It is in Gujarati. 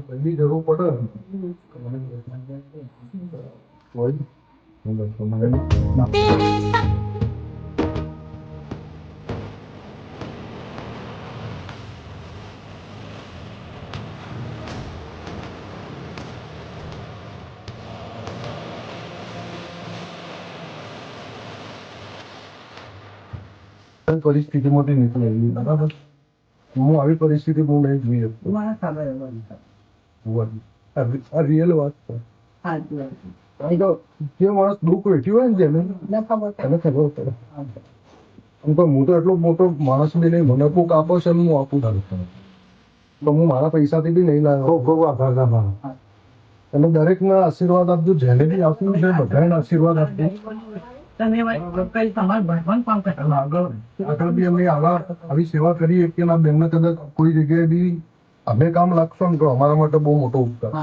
પહેલી જરૂર પડે પરિસ્થિતિમાંથી નીકળી બરાબર. હું આવી પરિસ્થિતિ બહુ નહીં જોઈ શકતો. આ રિયલ વાત છે. કારણ કે જે માણસ દુઃખ વેઠ્યું હોય ને જેને એને ખબર પડે. આમ તો હું તો એટલો મોટો માણસ બી નહીં, મને કોક આપો છે હું આપું છું. તો હું મારા પૈસાથી બી નહીં લાવ્યો. ખૂબ આભાર તમારો. તમે દરેકને આશીર્વાદ આપજો, જેને બી આપ્યું છે બધાને આશીર્વાદ આપજો. આગળ બી અમે આવી સેવા કરીએ કે ના બેનને કદાચ કોઈ જગ્યાએ બી અમે કામ લાગશો ને તો અમારા માટે બહુ મોટો ઉપકાર છે.